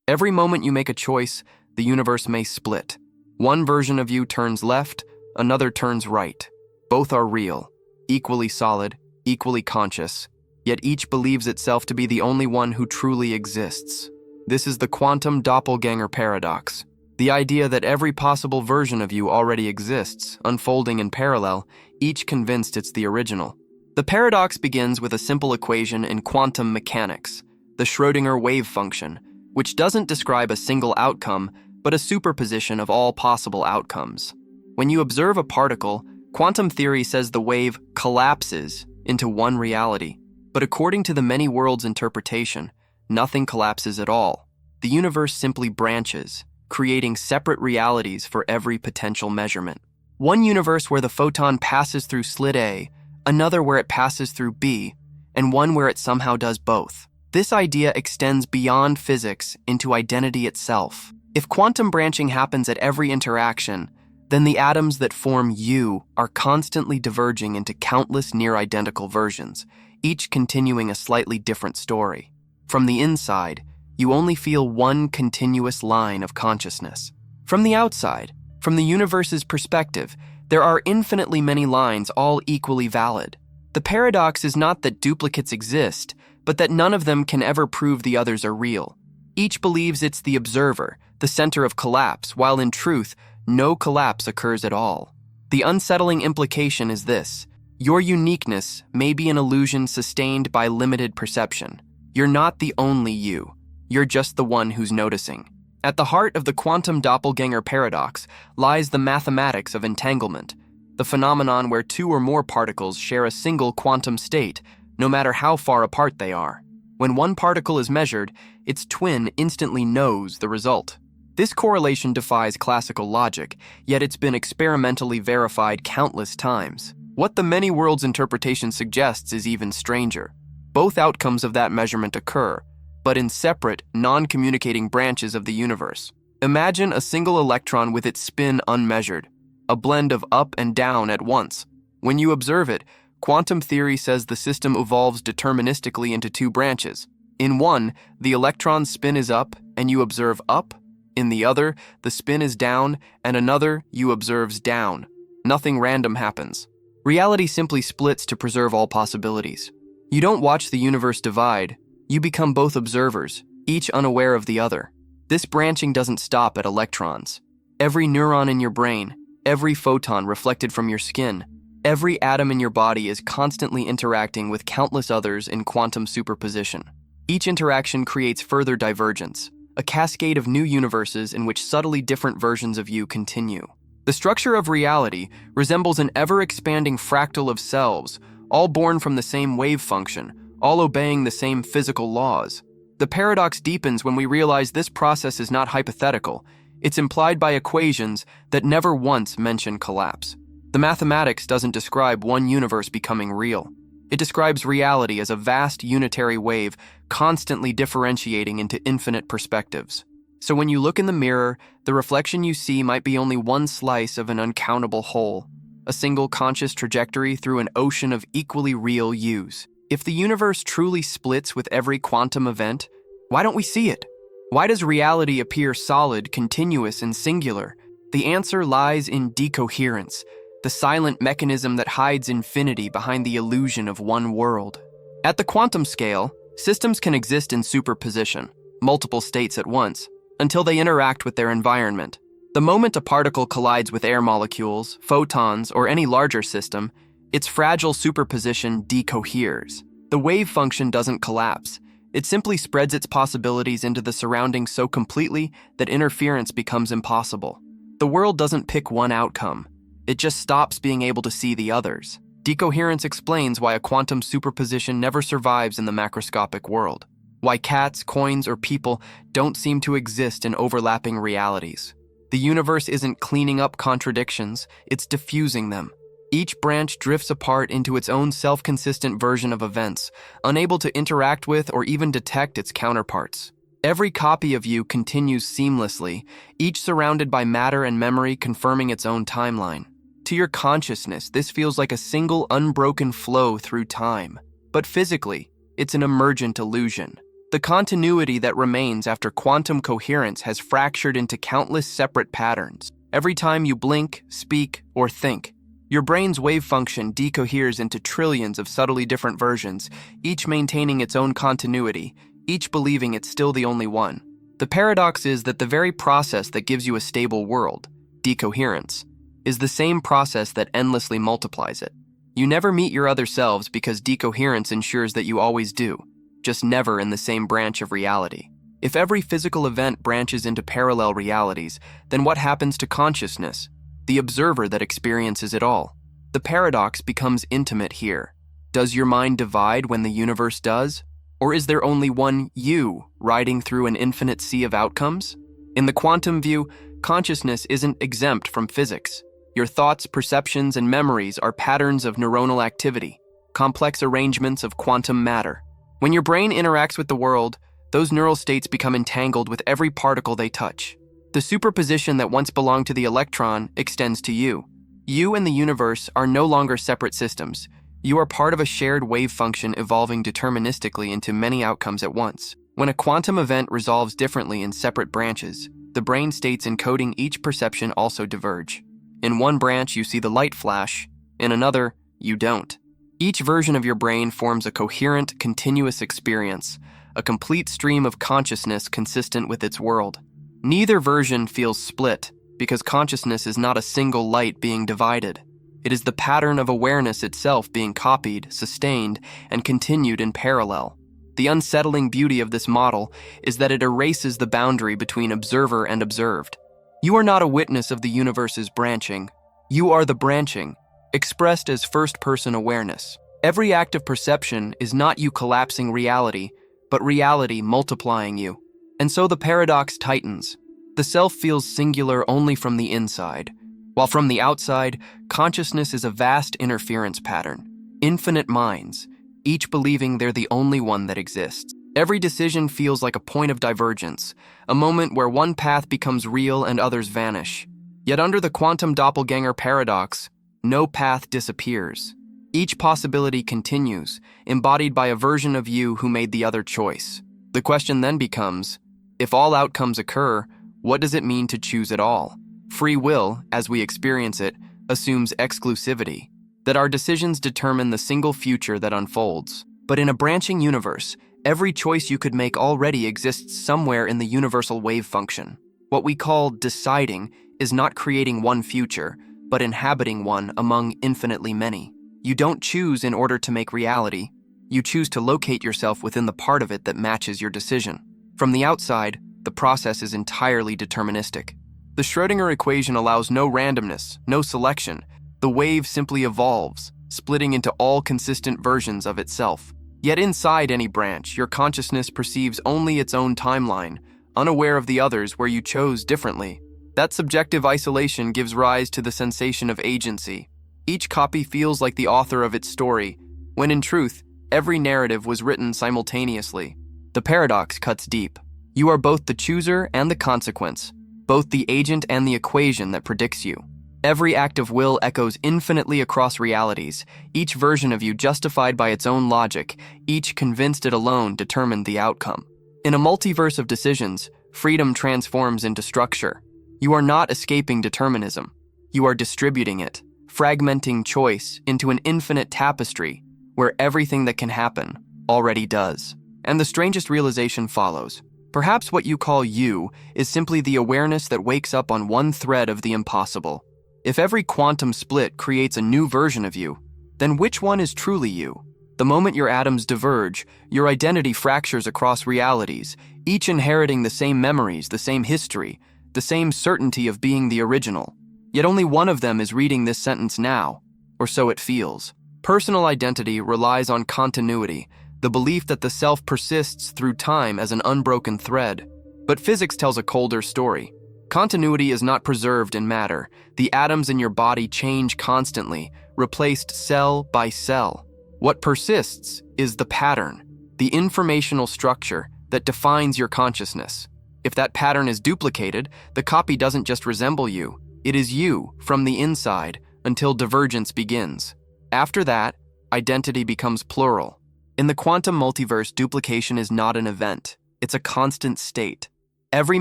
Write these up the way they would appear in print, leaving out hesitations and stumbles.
Every moment you make a choice, the universe may split. One version of you turns left, another turns right. Both are real, equally solid, equally conscious, yet each believes itself to be the only one who truly exists. This is the quantum doppelganger paradox, the idea that every possible version of you already exists, unfolding in parallel, each convinced it's the original. The paradox begins with a simple equation in quantum mechanics, the Schrödinger wave function, which doesn't describe a single outcome, but a superposition of all possible outcomes. When you observe a particle, quantum theory says the wave collapses into one reality. But according to the many worlds interpretation, nothing collapses at all. The universe simply branches, creating separate realities for every potential measurement. One universe where the photon passes through slit A, another where it passes through B, and one where it somehow does both. This idea extends beyond physics into identity itself. If quantum branching happens at every interaction, then the atoms that form you are constantly diverging into countless near-identical versions, each continuing a slightly different story. From the inside, you only feel one continuous line of consciousness. From the outside, from the universe's perspective, there are infinitely many lines, all equally valid. The paradox is not that duplicates exist, but that none of them can ever prove the others are real. Each believes it's the observer, the center of collapse, while in truth, no collapse occurs at all. The unsettling implication is this: your uniqueness may be an illusion sustained by limited perception. You're not the only you. You're just the one who's noticing. At the heart of the quantum doppelganger paradox lies the mathematics of entanglement, the phenomenon where two or more particles share a single quantum state, no matter how far apart they are. When one particle is measured, its twin instantly knows the result. This correlation defies classical logic, yet it's been experimentally verified countless times. What the many worlds interpretation suggests is even stranger. Both outcomes of that measurement occur, but in separate, non-communicating branches of the universe. Imagine a single electron with its spin unmeasured, a blend of up and down at once. When you observe it, quantum theory says the system evolves deterministically into two branches. In one, the electron's spin is up, and you observe up. In the other, the spin is down, and another you observes down. Nothing random happens. Reality simply splits to preserve all possibilities. You don't watch the universe divide. You become both observers, each unaware of the other. This branching doesn't stop at electrons. Every neuron in your brain, every photon reflected from your skin, every atom in your body is constantly interacting with countless others in quantum superposition. Each interaction creates further divergence, a cascade of new universes in which subtly different versions of you continue. The structure of reality resembles an ever-expanding fractal of selves, all born from the same wave function, all obeying the same physical laws. The paradox deepens when we realize this process is not hypothetical. It's implied by equations that never once mention collapse. The mathematics doesn't describe one universe becoming real. It describes reality as a vast unitary wave constantly differentiating into infinite perspectives. So when you look in the mirror, the reflection you see might be only one slice of an uncountable whole, a single conscious trajectory through an ocean of equally real yous. If the universe truly splits with every quantum event, why don't we see it? Why does reality appear solid, continuous, and singular? The answer lies in decoherence, the silent mechanism that hides infinity behind the illusion of one world. At the quantum scale, systems can exist in superposition, multiple states at once, until they interact with their environment. The moment a particle collides with air molecules, photons, or any larger system, its fragile superposition decoheres. The wave function doesn't collapse. It simply spreads its possibilities into the surroundings so completely that interference becomes impossible. The world doesn't pick one outcome. It just stops being able to see the others. Decoherence explains why a quantum superposition never survives in the macroscopic world. Why cats, coins, or people don't seem to exist in overlapping realities. The universe isn't cleaning up contradictions, it's diffusing them. Each branch drifts apart into its own self-consistent version of events, unable to interact with or even detect its counterparts. Every copy of you continues seamlessly, each surrounded by matter and memory confirming its own timeline. To your consciousness, this feels like a single unbroken flow through time. But physically, it's an emergent illusion. The continuity that remains after quantum coherence has fractured into countless separate patterns. Every time you blink, speak, or think, your brain's wave function decoheres into trillions of subtly different versions, each maintaining its own continuity, each believing it's still the only one. The paradox is that the very process that gives you a stable world, decoherence, is the same process that endlessly multiplies it. You never meet your other selves because decoherence ensures that you always do, just never in the same branch of reality. If every physical event branches into parallel realities, then what happens to consciousness, the observer that experiences it all? The paradox becomes intimate here. Does your mind divide when the universe does? Or is there only one you riding through an infinite sea of outcomes? In the quantum view, consciousness isn't exempt from physics. Your thoughts, perceptions, and memories are patterns of neuronal activity, complex arrangements of quantum matter. When your brain interacts with the world, those neural states become entangled with every particle they touch. The superposition that once belonged to the electron extends to you. You and the universe are no longer separate systems. You are part of a shared wave function evolving deterministically into many outcomes at once. When a quantum event resolves differently in separate branches, the brain states encoding each perception also diverge. In one branch, you see the light flash. In another, you don't. Each version of your brain forms a coherent, continuous experience, a complete stream of consciousness consistent with its world. Neither version feels split, because consciousness is not a single light being divided. It is the pattern of awareness itself being copied, sustained, and continued in parallel. The unsettling beauty of this model is that it erases the boundary between observer and observed. You are not a witness of the universe's branching. You are the branching, expressed as first-person awareness. Every act of perception is not you collapsing reality, but reality multiplying you. And so the paradox tightens. The self feels singular only from the inside, while from the outside, consciousness is a vast interference pattern. Infinite minds, each believing they're the only one that exists. Every decision feels like a point of divergence, a moment where one path becomes real and others vanish. Yet under the quantum doppelganger paradox, no path disappears. Each possibility continues, embodied by a version of you who made the other choice. The question then becomes, if all outcomes occur, what does it mean to choose at all? Free will, as we experience it, assumes exclusivity, that our decisions determine the single future that unfolds. But in a branching universe, every choice you could make already exists somewhere in the universal wave function. What we call deciding is not creating one future, but inhabiting one among infinitely many. You don't choose in order to make reality. You choose to locate yourself within the part of it that matches your decision. From the outside, the process is entirely deterministic. The Schrödinger equation allows no randomness, no selection. The wave simply evolves, splitting into all consistent versions of itself. Yet inside any branch, your consciousness perceives only its own timeline, unaware of the others where you chose differently. That subjective isolation gives rise to the sensation of agency. Each copy feels like the author of its story, when in truth, every narrative was written simultaneously. The paradox cuts deep. You are both the chooser and the consequence, both the agent and the equation that predicts you. Every act of will echoes infinitely across realities, each version of you justified by its own logic, each convinced it alone determined the outcome. In a multiverse of decisions, freedom transforms into structure. You are not escaping determinism. You are distributing it, fragmenting choice into an infinite tapestry where everything that can happen already does. And the strangest realization follows. Perhaps what you call you is simply the awareness that wakes up on one thread of the impossible. If every quantum split creates a new version of you, then which one is truly you? The moment your atoms diverge, your identity fractures across realities, each inheriting the same memories, the same history, the same certainty of being the original. Yet only one of them is reading this sentence now, or so it feels. Personal identity relies on continuity, the belief that the self persists through time as an unbroken thread. But physics tells a colder story. Continuity is not preserved in matter. The atoms in your body change constantly, replaced cell by cell. What persists is the pattern, the informational structure that defines your consciousness. If that pattern is duplicated, the copy doesn't just resemble you. It is you from the inside until divergence begins. After that, identity becomes plural. In the quantum multiverse, duplication is not an event. It's a constant state. Every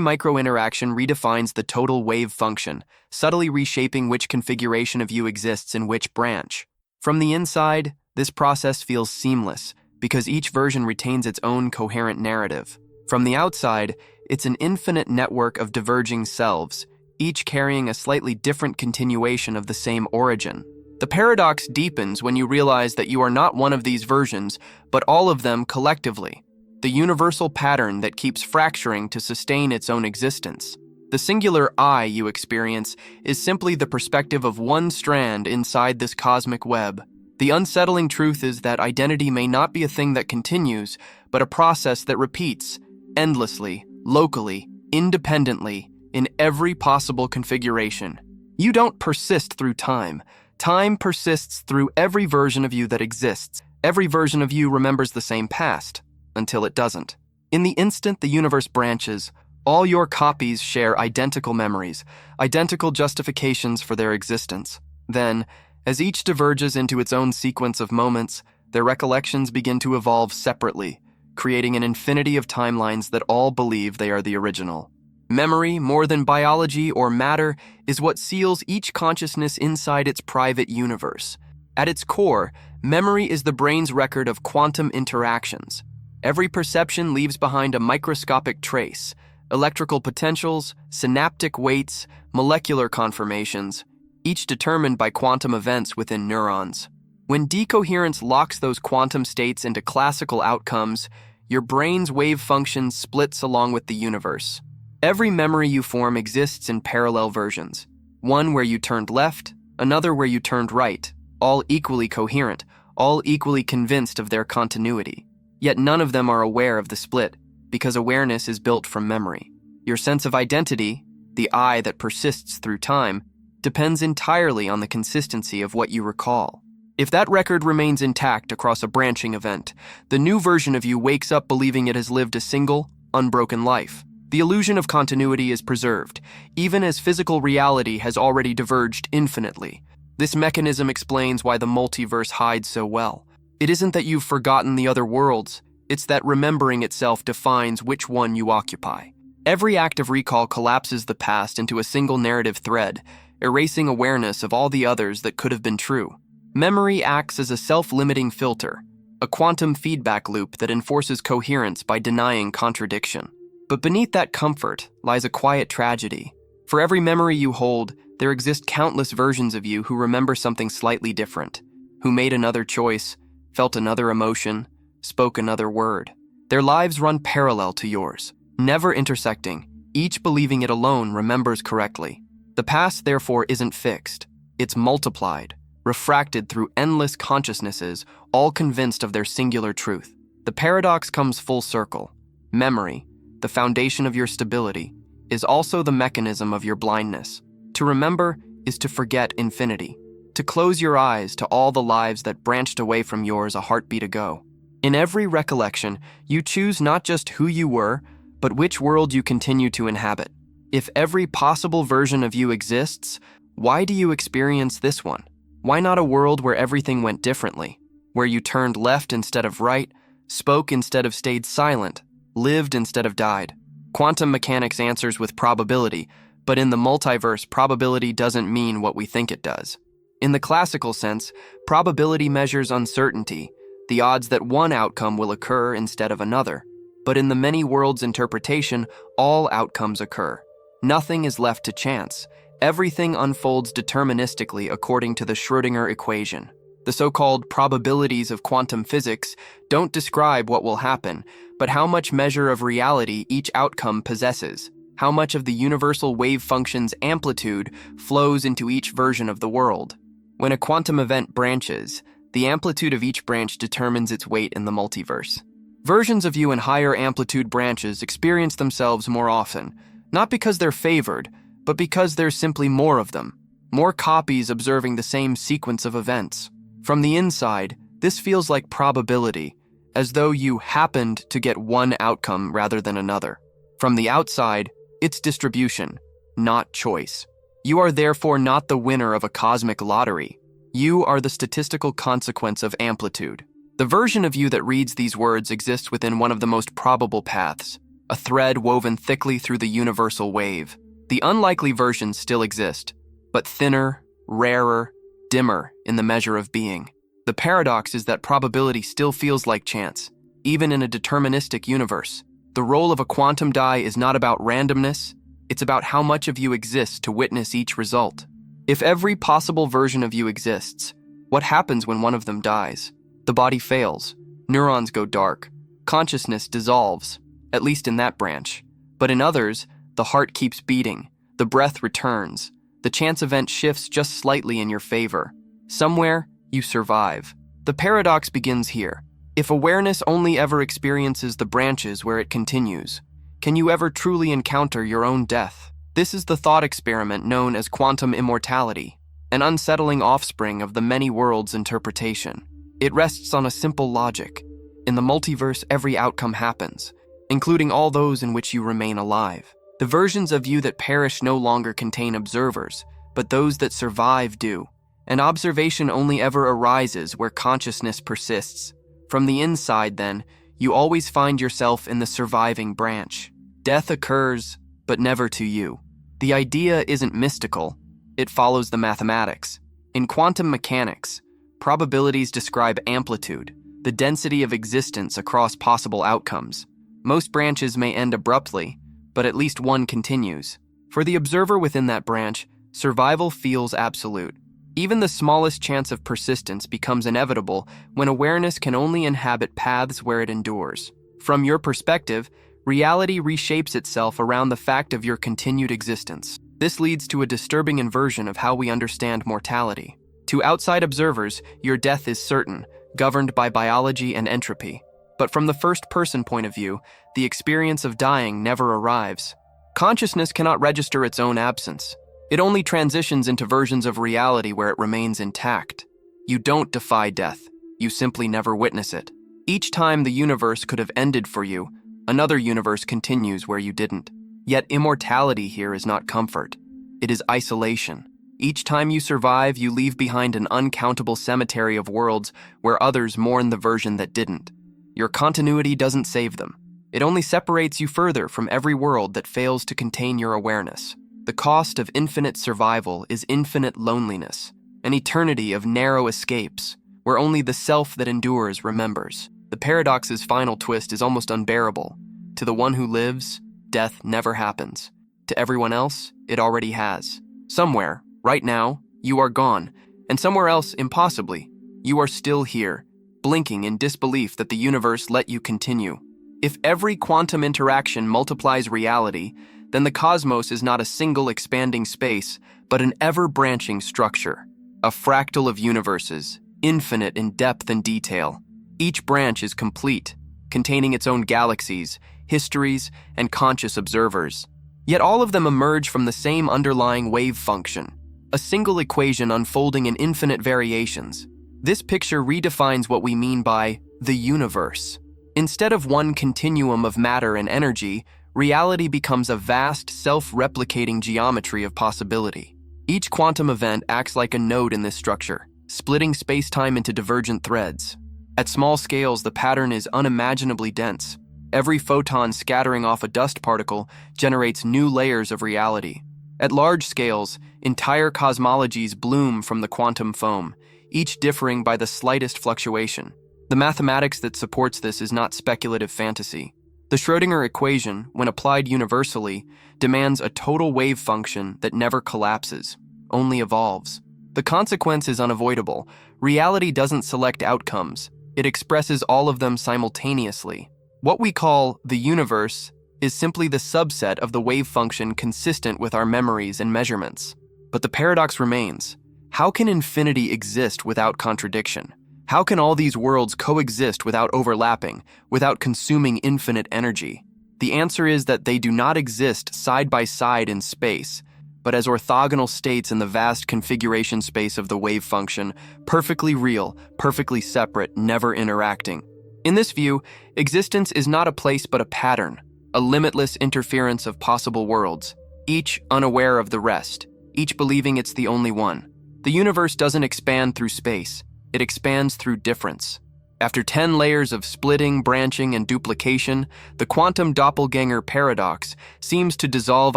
micro-interaction redefines the total wave function, subtly reshaping which configuration of you exists in which branch. From the inside, this process feels seamless, because each version retains its own coherent narrative. From the outside, it's an infinite network of diverging selves, each carrying a slightly different continuation of the same origin. The paradox deepens when you realize that you are not one of these versions, but all of them collectively, the universal pattern that keeps fracturing to sustain its own existence. The singular I you experience is simply the perspective of one strand inside this cosmic web. The unsettling truth is that identity may not be a thing that continues, but a process that repeats, endlessly, locally, independently, in every possible configuration. You don't persist through time. Time persists through every version of you that exists. Every version of you remembers the same past, until it doesn't. In the instant the universe branches, all your copies share identical memories, identical justifications for their existence. Then, as each diverges into its own sequence of moments, their recollections begin to evolve separately, creating an infinity of timelines that all believe they are the original. Memory, more than biology or matter, is what seals each consciousness inside its private universe. At its core, memory is the brain's record of quantum interactions. Every perception leaves behind a microscopic trace: electrical potentials, synaptic weights, molecular conformations, each determined by quantum events within neurons. When decoherence locks those quantum states into classical outcomes, your brain's wave function splits along with the universe. Every memory you form exists in parallel versions, one where you turned left, another where you turned right, all equally coherent, all equally convinced of their continuity. Yet none of them are aware of the split, because awareness is built from memory. Your sense of identity, the I that persists through time, depends entirely on the consistency of what you recall. If that record remains intact across a branching event, the new version of you wakes up believing it has lived a single, unbroken life. The illusion of continuity is preserved, even as physical reality has already diverged infinitely. This mechanism explains why the multiverse hides so well. It isn't that you've forgotten the other worlds, it's that remembering itself defines which one you occupy. Every act of recall collapses the past into a single narrative thread, erasing awareness of all the others that could have been true. Memory acts as a self-limiting filter, a quantum feedback loop that enforces coherence by denying contradiction. But beneath that comfort lies a quiet tragedy. For every memory you hold, there exist countless versions of you who remember something slightly different, who made another choice, felt another emotion, spoke another word. Their lives run parallel to yours, never intersecting, each believing it alone remembers correctly. The past, therefore, isn't fixed. It's multiplied, refracted through endless consciousnesses, all convinced of their singular truth. The paradox comes full circle. Memory, the foundation of your stability, is also the mechanism of your blindness. To remember is to forget infinity, to close your eyes to all the lives that branched away from yours a heartbeat ago. In every recollection, you choose not just who you were, but which world you continue to inhabit. If every possible version of you exists, why do you experience this one? Why not a world where everything went differently, where you turned left instead of right, spoke instead of stayed silent, lived instead of died? Quantum mechanics answers with probability, but in the multiverse, probability doesn't mean what we think it does. In the classical sense, probability measures uncertainty, the odds that one outcome will occur instead of another. But in the many worlds interpretation, all outcomes occur. Nothing is left to chance. Everything unfolds deterministically according to the Schrödinger equation. The so-called probabilities of quantum physics don't describe what will happen, but how much measure of reality each outcome possesses, how much of the universal wave function's amplitude flows into each version of the world. When a quantum event branches, the amplitude of each branch determines its weight in the multiverse. Versions of you in higher amplitude branches experience themselves more often, not because they're favored, but because there's simply more of them, more copies observing the same sequence of events. From the inside, this feels like probability, as though you happened to get one outcome rather than another. From the outside, it's distribution, not choice. You are therefore not the winner of a cosmic lottery. You are the statistical consequence of amplitude. The version of you that reads these words exists within one of the most probable paths, a thread woven thickly through the universal wave. The unlikely versions still exist, but thinner, rarer, dimmer in the measure of being. The paradox is that probability still feels like chance, even in a deterministic universe. The role of a quantum die is not about randomness, it's about how much of you exists to witness each result. If every possible version of you exists, what happens when one of them dies? The body fails, neurons go dark, consciousness dissolves, at least in that branch. But in others, the heart keeps beating, the breath returns, the chance event shifts just slightly in your favor. Somewhere, you survive. The paradox begins here. If awareness only ever experiences the branches where it continues, can you ever truly encounter your own death? This is the thought experiment known as quantum immortality, an unsettling offspring of the many worlds interpretation. It rests on a simple logic. In the multiverse, every outcome happens, including all those in which you remain alive. The versions of you that perish no longer contain observers, but those that survive do. And observation only ever arises where consciousness persists. From the inside, then, you always find yourself in the surviving branch. Death occurs, but never to you. The idea isn't mystical, it follows the mathematics. In quantum mechanics, probabilities describe amplitude, the density of existence across possible outcomes. Most branches may end abruptly, but at least one continues. For the observer within that branch, survival feels absolute. Even the smallest chance of persistence becomes inevitable when awareness can only inhabit paths where it endures. From your perspective, reality reshapes itself around the fact of your continued existence. This leads to a disturbing inversion of how we understand mortality. To outside observers, your death is certain, governed by biology and entropy. But from the first-person point of view, the experience of dying never arrives. Consciousness cannot register its own absence. It only transitions into versions of reality where it remains intact. You don't defy death, you simply never witness it. Each time the universe could have ended for you, another universe continues where you didn't. Yet immortality here is not comfort. It is isolation. Each time you survive, you leave behind an uncountable cemetery of worlds where others mourn the version that didn't. Your continuity doesn't save them. It only separates you further from every world that fails to contain your awareness. The cost of infinite survival is infinite loneliness, an eternity of narrow escapes, where only the self that endures remembers. The paradox's final twist is almost unbearable. To the one who lives, death never happens. To everyone else, it already has. Somewhere, right now, you are gone, and somewhere else, impossibly, you are still here, blinking in disbelief that the universe let you continue. If every quantum interaction multiplies reality, then the cosmos is not a single expanding space, but an ever-branching structure, a fractal of universes, infinite in depth and detail. Each branch is complete, containing its own galaxies, histories, and conscious observers. Yet all of them emerge from the same underlying wave function, a single equation unfolding in infinite variations. This picture redefines what we mean by the universe. Instead of one continuum of matter and energy, reality becomes a vast, self-replicating geometry of possibility. Each quantum event acts like a node in this structure, splitting space-time into divergent threads. At small scales, the pattern is unimaginably dense. Every photon scattering off a dust particle generates new layers of reality. At large scales, entire cosmologies bloom from the quantum foam, each differing by the slightest fluctuation. The mathematics that supports this is not speculative fantasy. The Schrödinger equation, when applied universally, demands a total wave function that never collapses, only evolves. The consequence is unavoidable. Reality doesn't select outcomes. It expresses all of them simultaneously. What we call the universe is simply the subset of the wave function consistent with our memories and measurements. But the paradox remains. How can infinity exist without contradiction? How can all these worlds coexist without overlapping, without consuming infinite energy? The answer is that they do not exist side by side in space, but as orthogonal states in the vast configuration space of the wave function, perfectly real, perfectly separate, never interacting. In this view, existence is not a place but a pattern, a limitless interference of possible worlds, each unaware of the rest, each believing it's the only one. The universe doesn't expand through space. It expands through difference. After 10 layers of splitting, branching, and duplication, the quantum doppelganger paradox seems to dissolve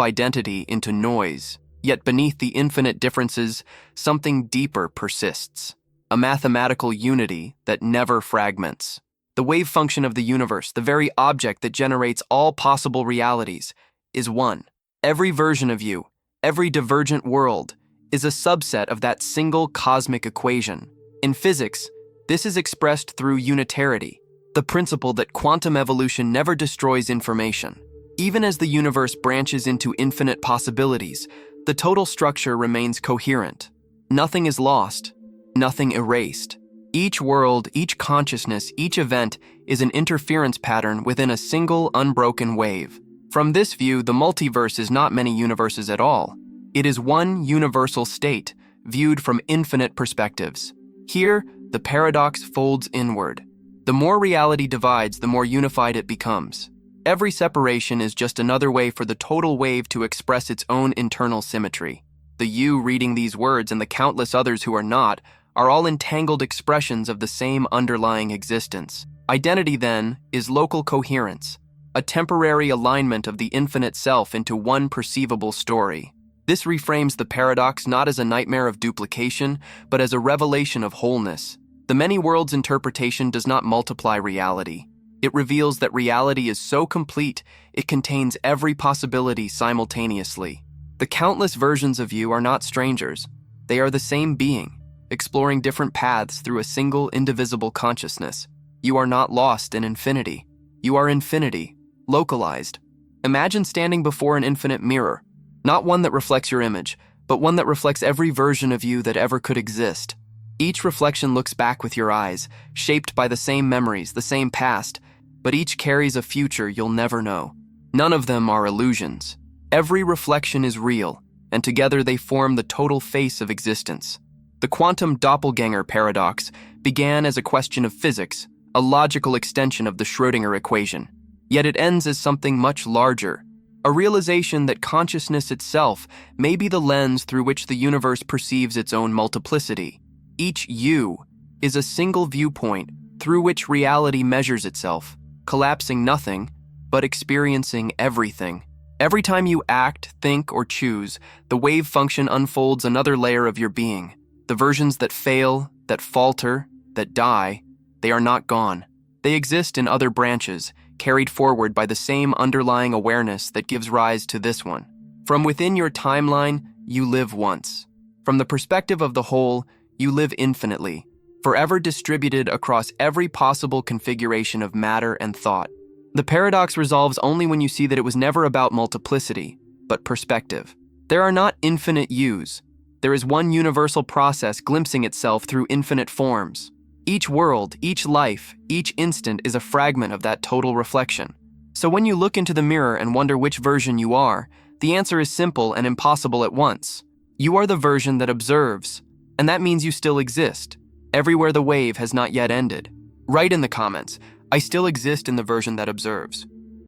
identity into noise. Yet beneath the infinite differences, something deeper persists. A mathematical unity that never fragments. The wave function of the universe, the very object that generates all possible realities, is one. Every version of you, every divergent world, is a subset of that single cosmic equation. In physics, this is expressed through unitarity, the principle that quantum evolution never destroys information. Even as the universe branches into infinite possibilities, the total structure remains coherent. Nothing is lost, nothing erased. Each world, each consciousness, each event is an interference pattern within a single unbroken wave. From this view, the multiverse is not many universes at all. It is one universal state, viewed from infinite perspectives. Here, the paradox folds inward. The more reality divides, the more unified it becomes. Every separation is just another way for the total wave to express its own internal symmetry. The you reading these words and the countless others who are not are all entangled expressions of the same underlying existence. Identity, then, is local coherence, a temporary alignment of the infinite self into one perceivable story. This reframes the paradox not as a nightmare of duplication, but as a revelation of wholeness. The many worlds interpretation does not multiply reality. It reveals that reality is so complete, it contains every possibility simultaneously. The countless versions of you are not strangers. They are the same being, exploring different paths through a single indivisible consciousness. You are not lost in infinity. You are infinity, localized. Imagine standing before an infinite mirror, not one that reflects your image, but one that reflects every version of you that ever could exist. Each reflection looks back with your eyes, shaped by the same memories, the same past, but each carries a future you'll never know. None of them are illusions. Every reflection is real, and together they form the total face of existence. The quantum doppelganger paradox began as a question of physics, a logical extension of the Schrödinger equation. Yet it ends as something much larger, a realization that consciousness itself may be the lens through which the universe perceives its own multiplicity. Each you is a single viewpoint through which reality measures itself, collapsing nothing, but experiencing everything. Every time you act, think, or choose, the wave function unfolds another layer of your being. The versions that fail, that falter, that die, they are not gone. They exist in other branches, carried forward by the same underlying awareness that gives rise to this one. From within your timeline, you live once. From the perspective of the whole, you live infinitely, forever distributed across every possible configuration of matter and thought. The paradox resolves only when you see that it was never about multiplicity, but perspective. There are not infinite yous. There is one universal process glimpsing itself through infinite forms. Each world, each life, each instant is a fragment of that total reflection. So when you look into the mirror and wonder which version you are, the answer is simple and impossible at once. You are the version that observes, and that means you still exist, everywhere the wave has not yet ended. Write in the comments, I still exist in the version that observes.